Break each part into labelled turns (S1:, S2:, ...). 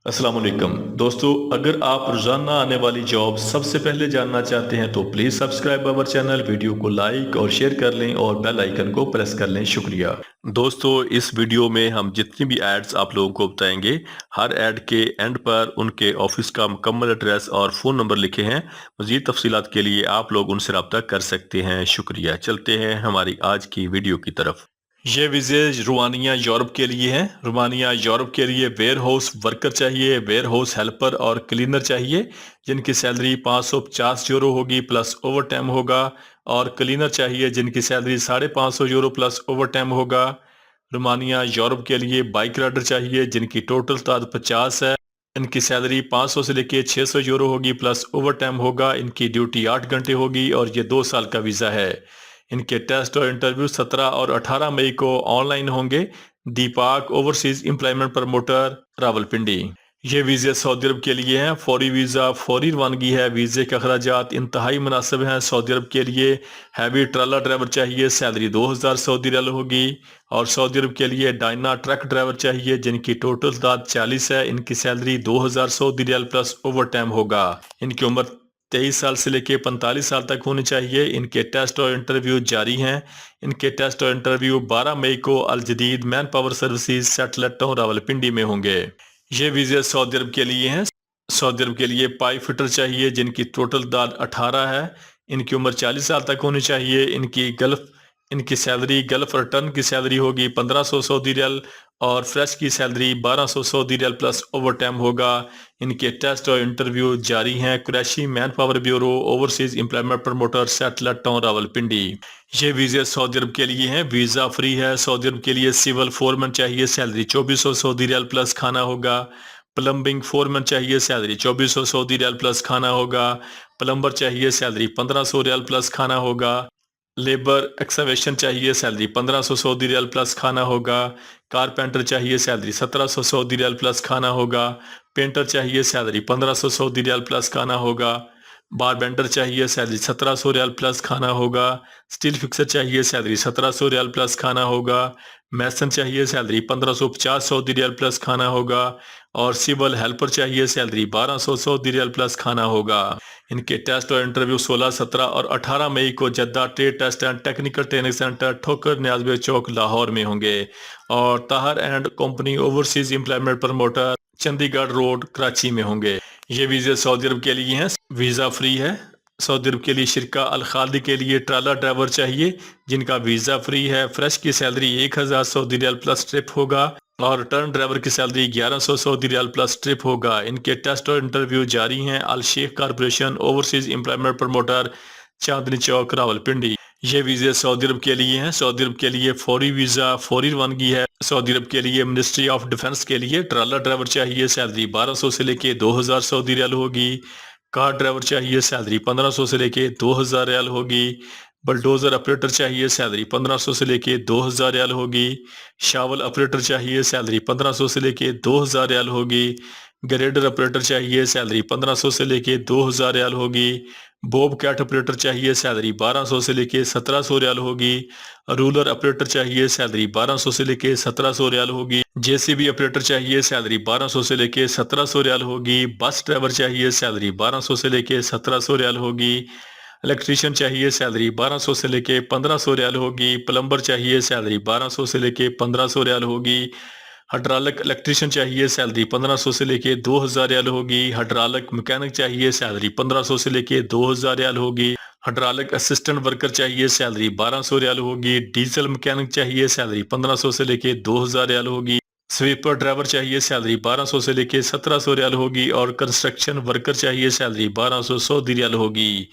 S1: السلام علیکم دوستو، اگر آپ روزانہ آنے والی جاب سب سے پہلے جاننا چاہتے ہیں تو please subscribe our channel, video کو لائک اور شیئر کر لیں اور بیل آئیکن کو پریس کر لیں۔ شکریہ دوستو، اس ویڈیو میں ہم جتنی بھی ایڈز آپ لوگوں کو بتائیں گے، ہر ایڈ کے اینڈ پر ان کے آفس کا مکمل ایڈریس اور فون نمبر لکھے ہیں۔ مزید تفصیلات کے لیے آپ لوگ ان سے رابطہ کر سکتے ہیں۔ شکریہ۔ چلتے ہیں ہماری آج کی ویڈیو کی طرف۔ یہ ویزے رومانیہ یورپ کے لیے ہیں۔ رومانیہ یورپ کے لیے ویئر ہاؤس ورکر چاہیے، ویئر ہاؤس ہیلپر اور کلینر چاہیے، جن کی سیلری 550 یورو ہوگی پلس اوور ٹائم ہوگا، اور کلینر چاہیے جن کی salary 550 euro plus overtime ہوگا۔ رومانیہ یورپ کے لیے بائک رائڈر چاہیے جن کی ٹوٹل تعداد 50 ہے۔ ان کی سیلری 500 سے لے کے 600 یورو ہوگی پلس اوور ٹائم ہوگا۔ ان کی ڈیوٹی 8 گھنٹے ہوگی اور یہ 2 سال کا ویزا ہے۔ ان کے ٹیسٹ اور انٹرویو 17 اور 18 مئی کو آن لائن ہوں گے۔ دیپاک اوورسیز امپلائمنٹ پروموٹر، راولپنڈی۔ یہ ویزے سعودی عرب کے لیے ہیں۔ فوری ویزا فوری روانگی ہے۔ ویزے کے اخراجات انتہائی مناسب ہیں۔ سعودی عرب کے لیے ہیوی ٹرالا ڈرائیور چاہیے، سیلری 2000 سعودی ریال ہوگی، اور سعودی عرب کے لیے ڈائنا ٹرک ڈرائیور چاہیے جن کی ٹوٹل تعداد 40 ہے۔ ان کی سیلری 2000 سعودی ریال پلس اوور ٹائم ہوگا۔ ان کی عمر 23 سال سے لے کے 45 سال تک ہونی چاہیے۔ ان کے ٹیسٹ اور انٹرویو جاری ہیں۔ ان کے ٹیسٹ اور انٹرویو 12 مئی کو الجدید man power services satellite town Rawalpindi میں ہوں گے۔ یہ ویزے سعودی عرب کے لیے ہیں۔ سعودی عرب کے لیے پائپ فٹر چاہیے جن کی ٹوٹل تعداد 18 ہے۔ ان کی عمر 40 سال تک ہونی چاہیے۔ ان کی سیلری گلف ریٹرن کی سیلری ہوگی 1500 سعودی ریال، اور فریش کی سیلری 1200 سعودی ریال پلس اوور ٹائم ہوگا۔ ان کے ٹیسٹ اور انٹرویو جاری ہیں۔ Qureshi man power bureau overseas employment promoter satellite town Rawalpindi. یہ ویزے سعودی عرب کے لیے ہیں۔ ویزا فری ہے۔ سعودی عرب کے لیے سول فورمن چاہیے، سیلری 2400 سعودی ریال پلس کھانا ہوگا۔ پلمبنگ فورمن چاہیے، سیلری 2400 سعودی ریال پلس کھانا ہوگا۔ پلمبر چاہیے، سیلری 1500 ریال پلس کھانا ہوگا۔ لیبر ایکسکیویشن چاہیے، سیلری 1500 سعودی ریال پلس کھانا ہوگا۔ کارپینٹر چاہیے، سیلری 1700 سعودی ریال پلس کھانا ہوگا۔ پینٹر چاہیے، سیلری 1500 سعودی ریال پلس کھانا ہوگا۔ باربینڈر چاہیے، سیلری 1700 ریال پلس کھانا ہوگا۔ سٹیل فکسر چاہیے، سیلری 1700 ریال پلس کھانا ہوگا۔ میسن چاہیے، سیلری 1550 سعودی ریال پلس کھانا ہوگا، اور سیول ہیلپر چاہیے، سیلری 1200 سعودی ریال پلس کھانا ہوگا۔ ان کے ٹیسٹ اور انٹرویو 16، 17 اور 18 مئی کو Jeddah trade test and technical training centre ٹھوکر نیاز بیگ چوک لاہور میں ہوں گے، اور Tahir and company overseas employment promoter Chandigarh road Karachi میں ہوں گے۔ یہ ویزے سعودی عرب کے لیے ہیں۔ ویزا فری ہے۔ سعودی عرب کے لیے شرکہ الخالدی کے لیے ٹرالا ڈرائیور چاہیے جن کا ویزا فری ہے۔ فریش کی سیلری 1000 سعودی ریال پلس ٹرپ ہوگا، اور ریٹرن ڈرائیور کی سیلری 1100 سعودی ریال پلس ٹرپ ہوگا۔ ان کے ٹیسٹ اور انٹرویو جاری ہیں۔ الشیخ corporation overseas employment promoter Chandni Chowk Rawalpindi. یہ ویزے سعودی عرب کے لیے ہیں۔ سعودی عرب کے لیے فوری ویزا فوری روانگی ہے۔ سعودی عرب کے لیے منسٹری آف ڈیفنس کے لیے ٹرالا ڈرائیور چاہیے، سیلری 1200 سے لے کے 2000 سعودی ریال ہوگی۔ کار ڈرائیور چاہیے، سیلری 1500 سے لے کے 2000 ریال ہوگی۔ بلڈوزر آپریٹر چاہیے، سیلری 1500 سے لے کے 2000 ریال ہوگی۔ شاول آپریٹر چاہیے، سیلری 1500 سے لے کے 2000 ریال ہوگی۔ گریڈر آپریٹر چاہیے، سیلری 1500 سے لے کے 2000 ریال ہوگی۔ بوب کیٹ آپریٹر چاہیے، سیلری 1200 سے لے کے 1700 ریال ہوگی۔ رولر آپریٹر چاہیے، سیلری 1200 سے لے کے 1700 ریال ہوگی۔ جے سی بی آپریٹر چاہیے، سیلری 1200 سے لے کے 1700 ریال ہوگی۔ بس ڈرائیور چاہیے، سیلری 1200 سے لے کے 1700 ریال ہوگی۔ الیکٹریشین چاہیے، سیلری 1200 سے لے کے 1500 ریال ہوگی۔ پلمبر چاہیے، سیلری 1200 سے لے کے 1500 ریال ہوگی۔ ہائیڈرالک الیکٹریشین چاہیے، سیلری 1500 سے لے کے 2000 ریال ہوگی۔ ہائیڈرالک مکینک چاہیے، سیلری 1500 سے لے کے 2000 ریال ہوگی۔ ہائیڈرالک اسسٹنٹ ورکر چاہیے، سیلری 1200 ریال ہوگی۔ ڈیزل مکینک چاہیے، سیلری 1500 سے لے کے 2000 ریال ہوگی۔ سویپر ڈرائیور چاہیے، سیلری 1200 سے لے کے 1700 ریال ہوگی، اور کنسٹرکشن ورکر چاہیے، سیلری 1200 سعودی ریال ہوگی۔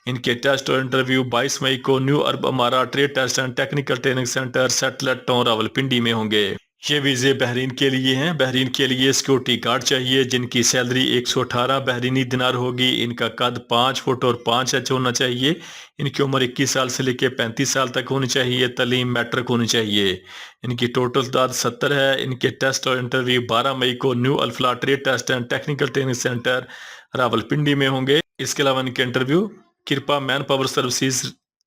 S1: ان کے ٹیسٹ اور انٹرویو 22 مئی کو نیو عرب امارہ trade test and technical training centre satellite town Rawalpindi میں ہوں گے۔ یہ ویزے بحرین کے لیے ہیں۔ بحرین کے لیے سیکورٹی گارڈ چاہیے جن کی سیلری 118 بحرینی دینار ہوگی۔ ان کا قد 5 فٹ اور 5 انچ ہونا چاہیے۔ ان کی عمر 21 سال سے لے کے 35 سال تک ہونی چاہیے۔ تعلیم میٹرک ہونی چاہیے۔ ان کی ٹوٹل تعداد 70 ہے۔ ان کے ٹیسٹ اور انٹرویو 12 مئی کو new Al Falah trade test and technical training centre Rawalpindi میں ہوں گے۔ اس کے علاوہ ان کے interview Kirpa man power services